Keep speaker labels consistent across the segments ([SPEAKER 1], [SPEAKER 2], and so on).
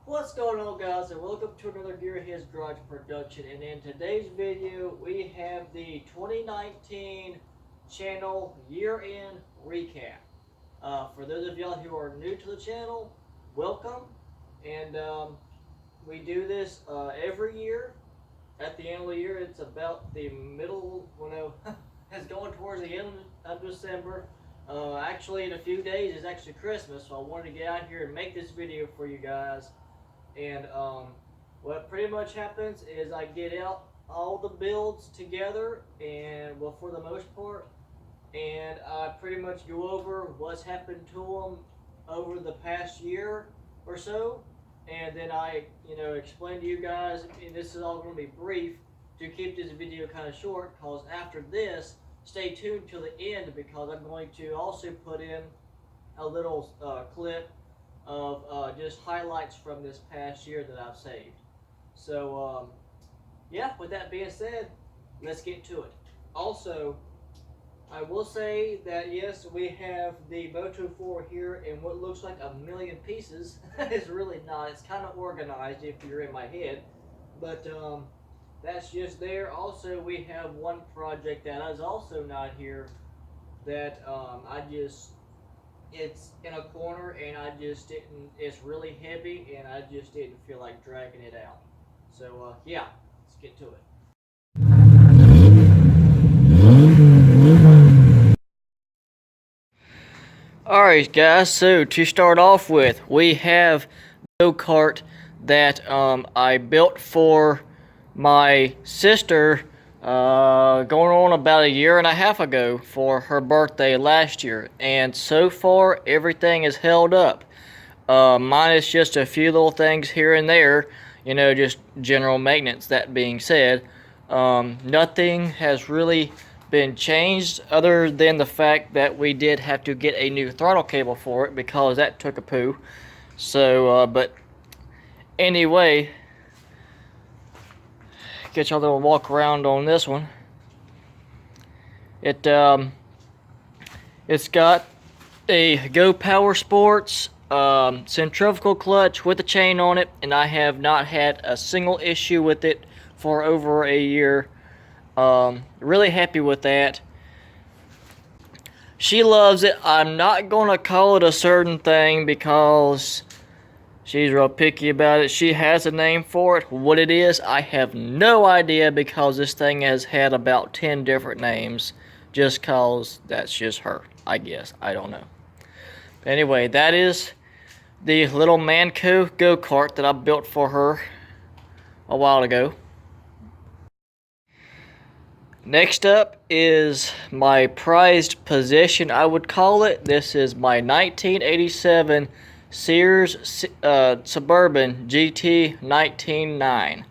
[SPEAKER 1] What's going on, guys, and welcome to another Gearheads Garage production. And in today's video we have the 2019 channel year-end recap. For those of y'all who are new to the channel, welcome. And we do this every year. At the end of the year, it's about the middle, it's going towards the end of December. Actually, in a few days is actually Christmas, so I wanted to get out here and make this video for you guys. And what pretty much happens is I get out all the builds together, and well, for the most part, and I pretty much go over what's happened to them over the past year or so, and then I, explain to you guys. And this is all going to be brief to keep this video kind of short, because after this, stay tuned till the end, because I'm going to also put in a little clip of just highlights from this past year that I've saved. So, yeah, with that being said, let's get to it. Also, I will say that yes, we have the Moto 4 here in what looks like a million pieces. It's really not. It's kind of organized if you're in my head. But that's just there. Also, we have one project that is also not here that it's in a corner, and I just didn't. It's really heavy, and I just didn't feel like dragging it out. So yeah, let's get to it. Alright, guys, so to start off with, we have the go-kart that I built for my sister going on about a year and a half ago for her birthday last year. And so far, everything is held up. Minus just a few little things here and there, just general maintenance. That being said, nothing has really been changed other than the fact that we did have to get a new throttle cable for it because that took a poo. So, but anyway, get y'all a little walk around on this one. It's got a Go Power Sports centrifugal clutch with a chain on it, and I have not had a single issue with it for over a year. Really happy with that. She loves it. I'm not gonna call it a certain thing because she's real picky about it. She has a name for it. What it is, I have no idea, because this thing has had about 10 different names, just cause that's just her, I guess. I don't know. But anyway, that is the little Manco go-kart that I built for her a while ago. Next up is my prized possession, I would call it. This is my 1987 Sears Suburban GT 199.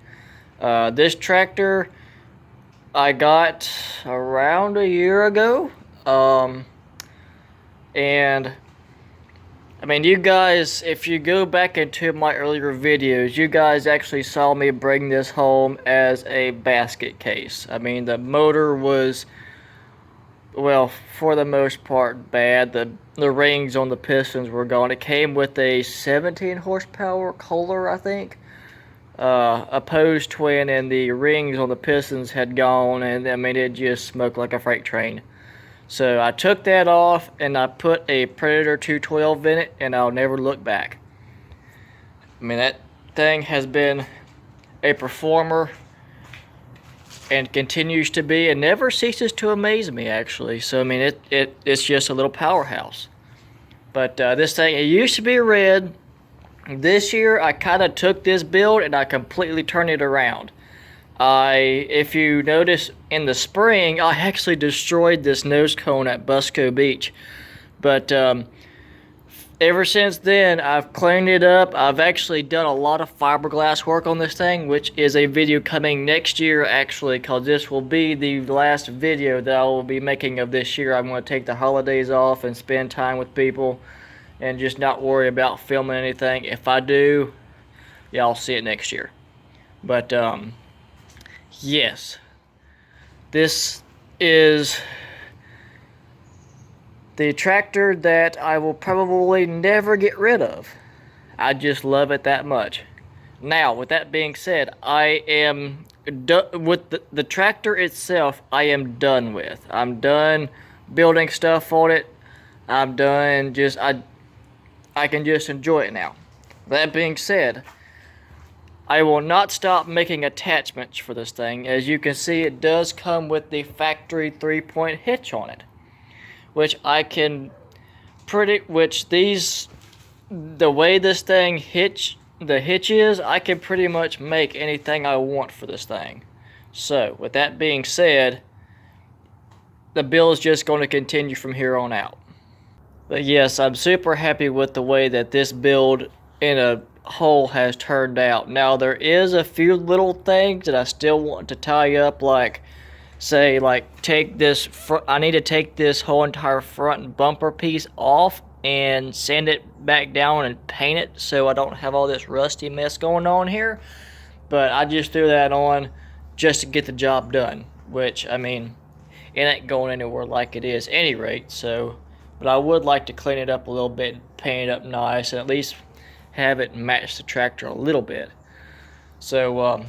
[SPEAKER 1] This tractor I got around a year ago. And I mean, you guys, if you go back into my earlier videos, you guys actually saw me bring this home as a basket case. I mean, the motor was, well, for the most part, bad. The rings on the pistons were gone. It came with a 17 horsepower Kohler, I think, opposed twin, and the rings on the pistons had gone, and I mean, it just smoked like a freight train. So I took that off and I put a Predator 212 in it, and I'll never look back. I mean, that thing has been a performer and continues to be, and never ceases to amaze me, actually. So I mean, it's just a little powerhouse. But this thing, it used to be red. This year I kind of took this build and I completely turned it around. If you notice, in the spring, I actually destroyed this nose cone at Busco Beach. But ever since then, I've cleaned it up. I've actually done a lot of fiberglass work on this thing, which is a video coming next year, actually, because this will be the last video that I will be making of this year. I'm going to take the holidays off and spend time with people and just not worry about filming anything. If I do, y'all see it next year. But yes, this is the tractor that I will probably never get rid of. I just love it that much. Now, with that being said, I am done with the tractor itself. I am done with. I'm done building stuff on it. I'm done. I can just enjoy it now. That being said, I will not stop making attachments for this thing. As you can see, it does come with the factory 3-point hitch on it, which I can the way this thing the hitch is, I can pretty much make anything I want for this thing. So, with that being said, the build is just going to continue from here on out. But yes, I'm super happy with the way that this build in a whole has turned out. Now, there is a few little things that I still want to tie up, like, say, like, take this I need to take this whole entire front bumper piece off and sand it back down and paint it so I don't have all this rusty mess going on here. But I just threw that on just to get the job done, which, I mean, it ain't going anywhere like it is any rate. So, but I would like to clean it up a little bit, paint it up nice, and at least have it match the tractor a little bit. So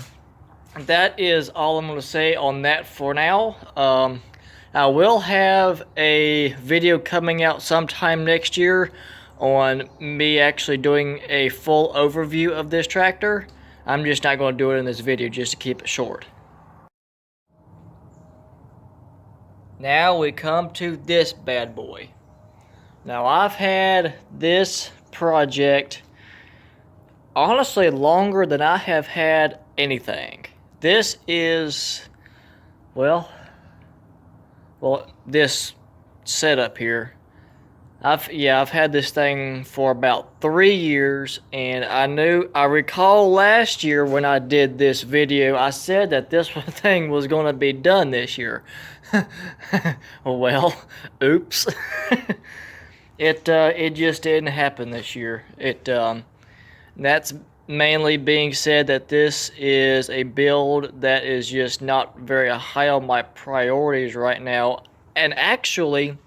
[SPEAKER 1] that is all I'm going to say on that for now. I will have a video coming out sometime next year on me actually doing a full overview of this tractor. I'm just not going to do it in this video just to keep it short. Now we come to this bad boy. Now, I've had this project honestly longer than I have had anything. This is, well, this setup here. I've had this thing for about 3 years, and I recall last year when I did this video, I said that this thing was going to be done this year. Well, oops. It just didn't happen this year. That's mainly being said that this is a build that is just not very high on my priorities right now. And actually,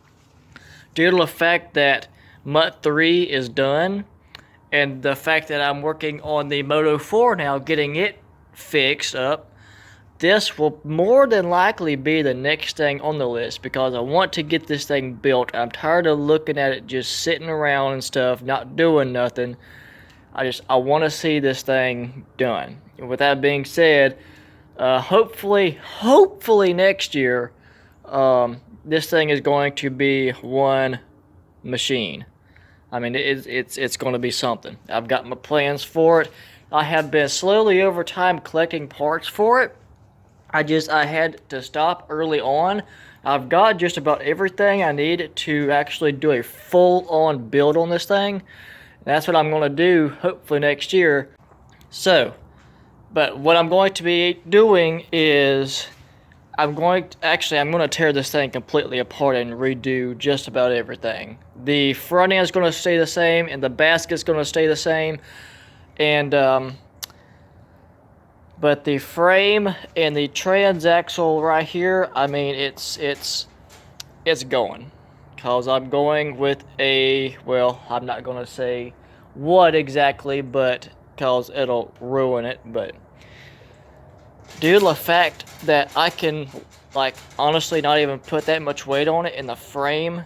[SPEAKER 1] due to the fact that MUT 3 is done, and the fact that I'm working on the Moto 4 now, getting it fixed up, this will more than likely be the next thing on the list, because I want to get this thing built. I'm tired of looking at it just sitting around and stuff, not doing nothing. I want to see this thing done. And with that being said, hopefully next year, this thing is going to be one machine. I mean, it's going to be something. I've got my plans for it. I have been slowly over time collecting parts for it. I had to stop early on. I've got just about everything I need to actually do a full-on build on this thing. That's what I'm going to do, hopefully next year. So, but what I'm going to be doing is, I'm going to tear this thing completely apart and redo just about everything. The front end is going to stay the same, and the basket's going to stay the same. And, but the frame and the transaxle right here, I mean, it's going. Because I'm going with well, I'm not going to say what exactly, but because it'll ruin it. But due to the fact that I can, like, honestly not even put that much weight on it, and the frame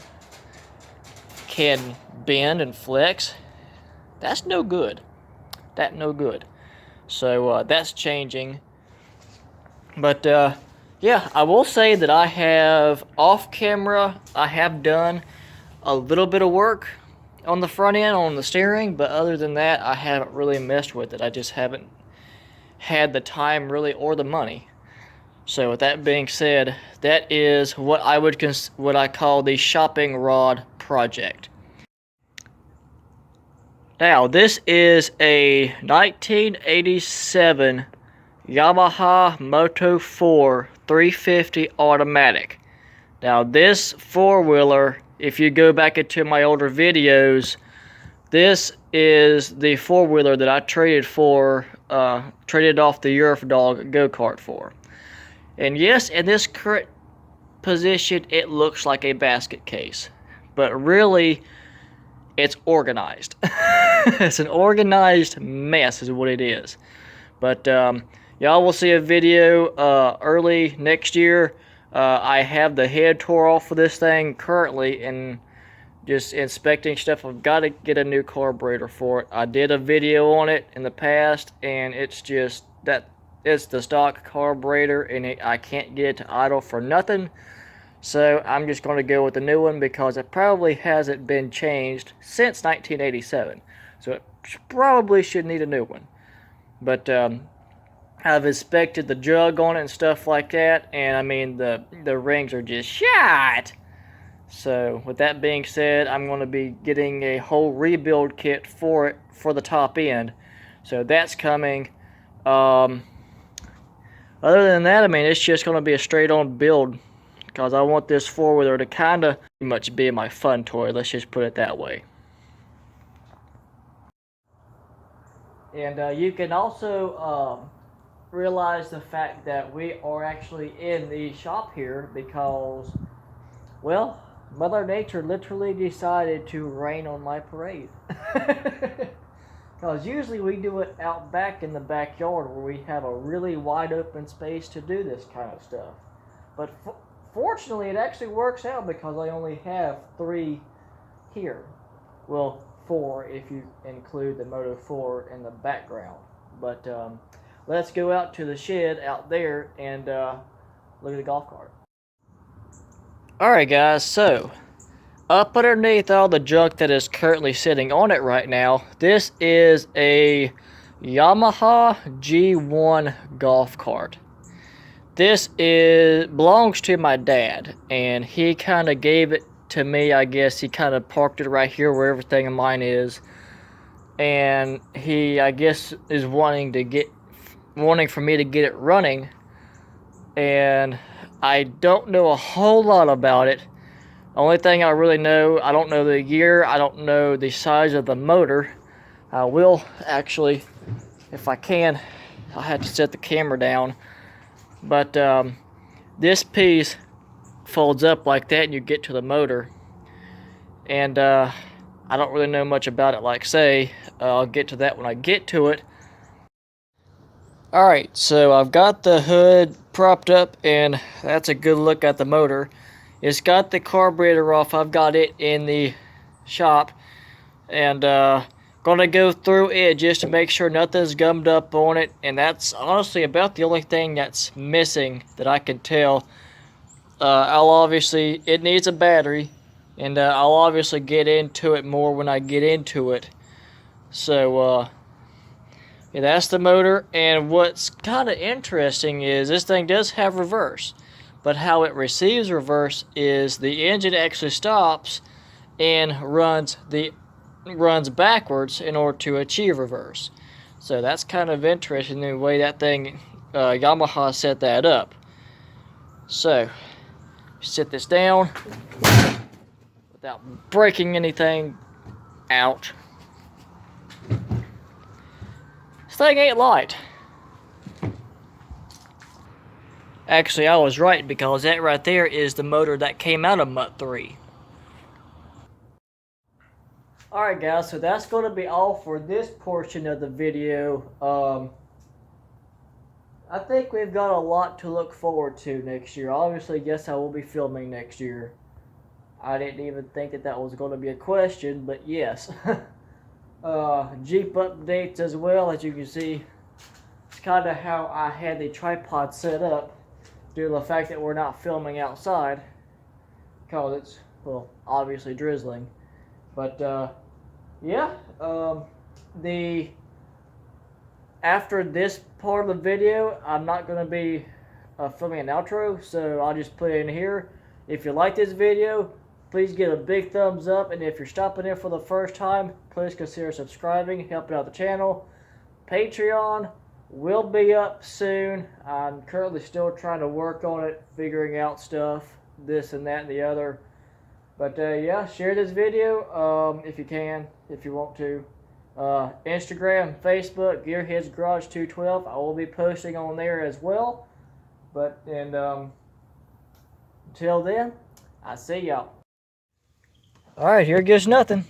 [SPEAKER 1] can bend and flex, that's no good. That's no good. So that's changing. But yeah, I will say that I have, off camera, I have done a little bit of work on the front end, on the steering, but other than that, I haven't really messed with it. I just haven't had the time really, or the money. So with that being said, that is what I call the shopping rod project. Now, this is a 1987 Yamaha Moto 4 350 automatic. Now, this four-wheeler, if you go back into my older videos, this is the four-wheeler that I traded off the Eurodog go-kart for. And yes, in this current position, it looks like a basket case, but really, it's organized. It's an organized mess is what it is. But y'all will see a video early next year. I have the head tore off of this thing currently and just inspecting stuff. I've got to get a new carburetor for it. I did a video on it in the past, and it's just that it's the stock carburetor, and I can't get it to idle for nothing. So I'm just going to go with the new one because it probably hasn't been changed since 1987. So it probably should need a new one. But I've inspected the jug on it and stuff like that, and I mean the rings are just shot. So with that being said, I'm going to be getting a whole rebuild kit for it for the top end. So that's coming. Other than that, I mean, it's just going to be a straight on build because I want this four-wheeler to kind of much be my fun toy. Let's just put it that way. And you can also realize the fact that we are actually in the shop here because, well, Mother Nature literally decided to rain on my parade. Because usually we do it out back in the backyard where we have a really wide open space to do this kind of stuff. But fortunately it actually works out because I only have 3 here. Well, 4 if you include the Moto 4 in the background. But let's go out to the shed out there and look at the golf cart. Alright guys, so up underneath all the junk that is currently sitting on it right now, this is a Yamaha G1 golf cart. This belongs to my dad, and he kind of gave it to me. I guess he kind of parked it right here where everything of mine is, and he, I guess, is wanting for me to get it running, and I don't know a whole lot about it. Only thing I really know, I don't know the year, I don't know the size of the motor. I will actually, if I can, I'll have to set the camera down. But this piece folds up like that and you get to the motor. And I don't really know much about it, like say. I'll get to that when I get to it. Alright, so I've got the hood propped up and that's a good look at the motor. It's got the carburetor off. I've got it in the shop and gonna go through it just to make sure nothing's gummed up on it, and that's honestly about the only thing that's missing that I can tell. It needs a battery, and I'll obviously get into it more when I get into it. So yeah, that's the motor, and what's kind of interesting is this thing does have reverse, but how it receives reverse is the engine actually stops and runs backwards in order to achieve reverse. So that's kind of interesting the way that thing Yamaha set that up. So sit this down without breaking anything out. This thing ain't light. Actually, I was right because that right there is the motor that came out of Mutt 3. Alright guys, so that's going to be all for this portion of the video. I think we've got a lot to look forward to next year. Obviously, yes, I will be filming next year. I didn't even think that was going to be a question, but yes. Jeep updates as well, as you can see. It's kind of how I had the tripod set up due to the fact that we're not filming outside because it's, well, obviously drizzling. But yeah, after this part of the video, I'm not going to be filming an outro, so I'll just put it in here. If you like this video, please give a big thumbs up, and if you're stopping in for the first time, please consider subscribing, helping out the channel. Patreon will be up soon. I'm currently still trying to work on it, figuring out stuff, this and that and the other. But yeah, share this video if you can, if you want to. Instagram, Facebook, Gearheads Garage 212. I will be posting on there as well. But until then, I see y'all. Alright, here goes nothing.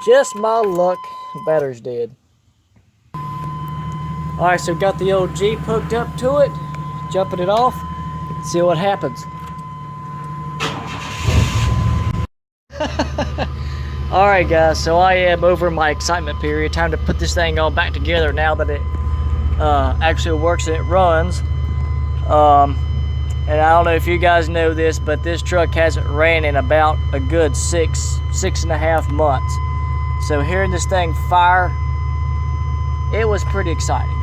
[SPEAKER 1] Just my luck, battery's dead. Alright, so got the old Jeep hooked up to it, jumping it off, see what happens. Alright guys, so I am over my excitement period. Time to put this thing all back together now that it actually works and it runs. And I don't know if you guys know this, but this truck hasn't ran in about a good six and a half months. So hearing this thing fire, it was pretty exciting.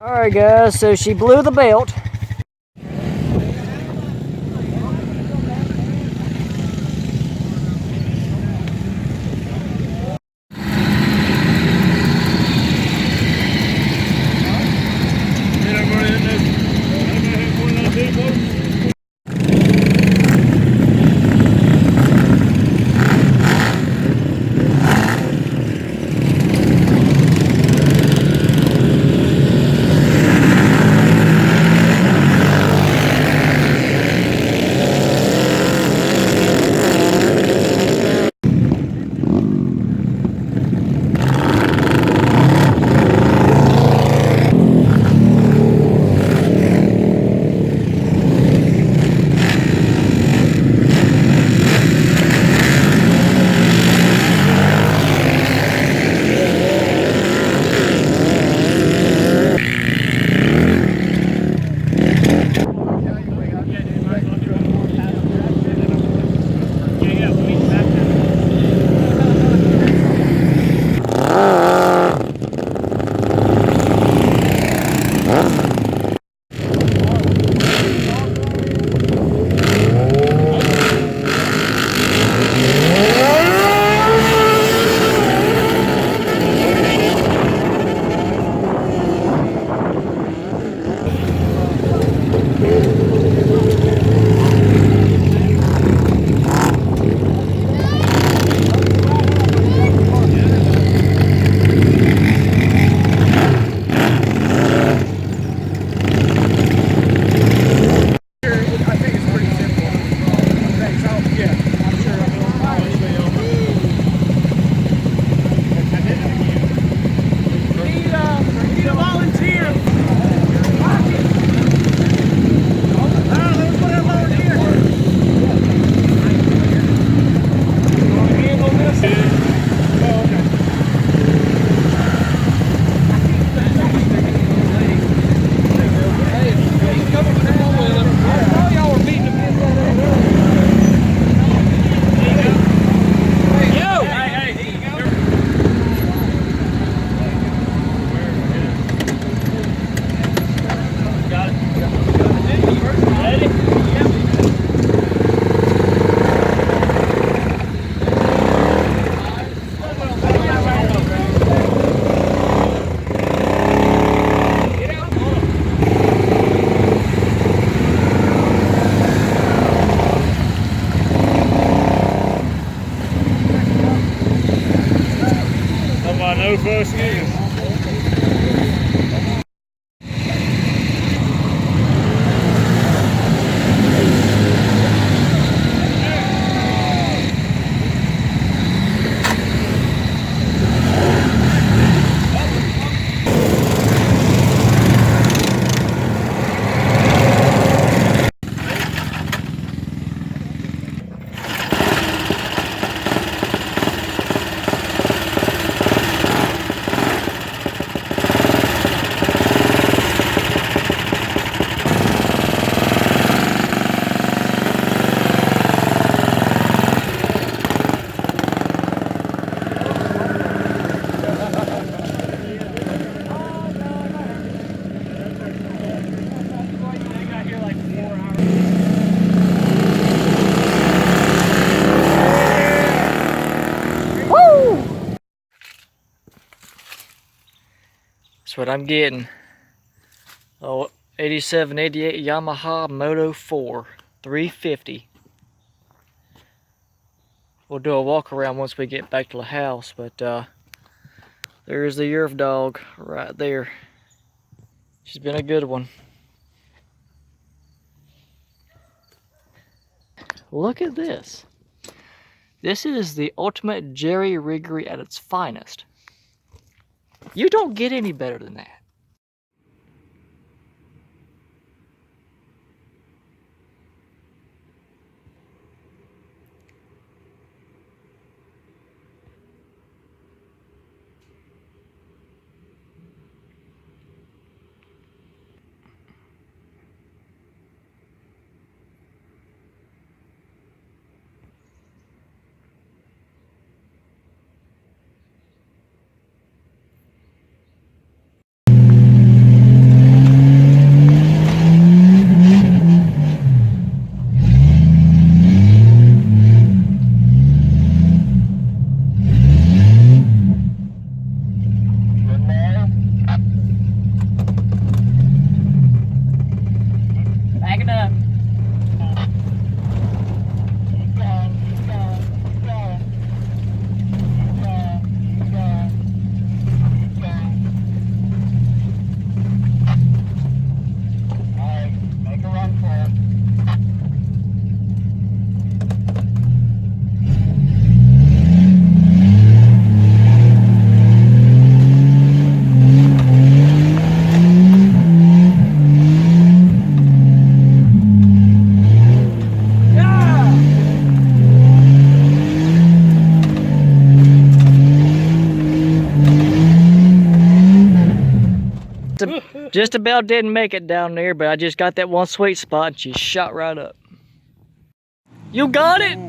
[SPEAKER 1] Alright guys, so she blew the belt.
[SPEAKER 2] No fuss needed.
[SPEAKER 1] That's what I'm getting. Oh, 87, 88 Yamaha Moto 4, 350. We'll do a walk around once we get back to the house, but there's the Yerf dog right there. She's been a good one. Look at this. This is the ultimate jerry riggery at its finest. You don't get any better than that. Back it up. Just about didn't make it down there, but I just got that one sweet spot and she shot right up. You got it?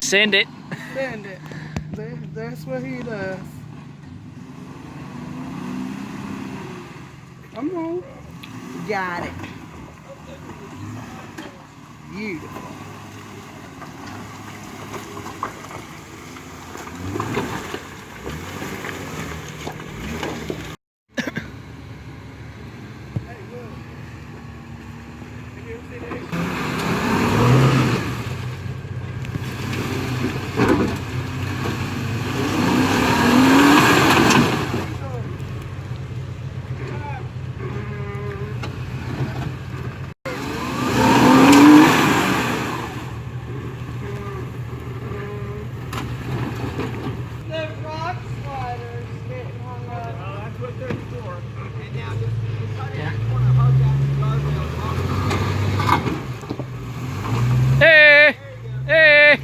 [SPEAKER 1] Send it.
[SPEAKER 3] Send it. That's what he does. Come on. Got it. Beautiful.
[SPEAKER 1] Hey! Hey!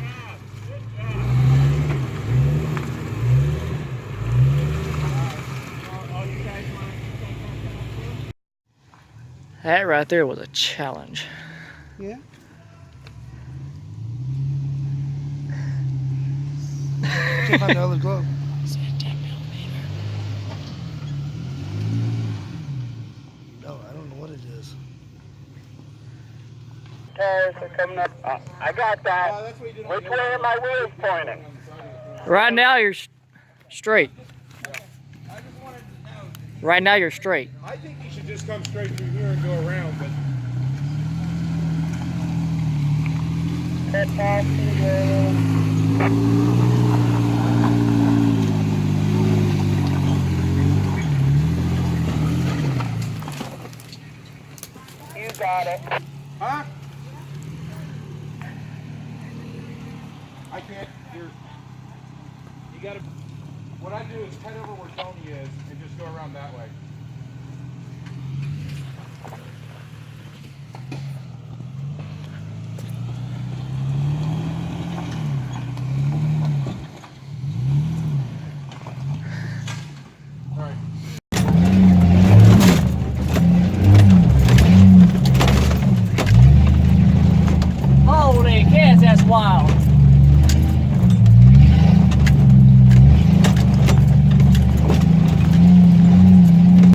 [SPEAKER 1] That right there was a challenge.
[SPEAKER 3] Yeah. Can't find the other glove. No, I don't know what it is.
[SPEAKER 4] Tires are coming up. I got that. Which way are my wheels pointing?
[SPEAKER 1] Right now you're Straight. Right now you're straight.
[SPEAKER 2] I think you should just come straight through here and go around, but
[SPEAKER 4] You got it.
[SPEAKER 2] huh? I can't. You gotta. What I do is head over where Tony is and just go around that way. All right.
[SPEAKER 1] Holy cats, that's wild.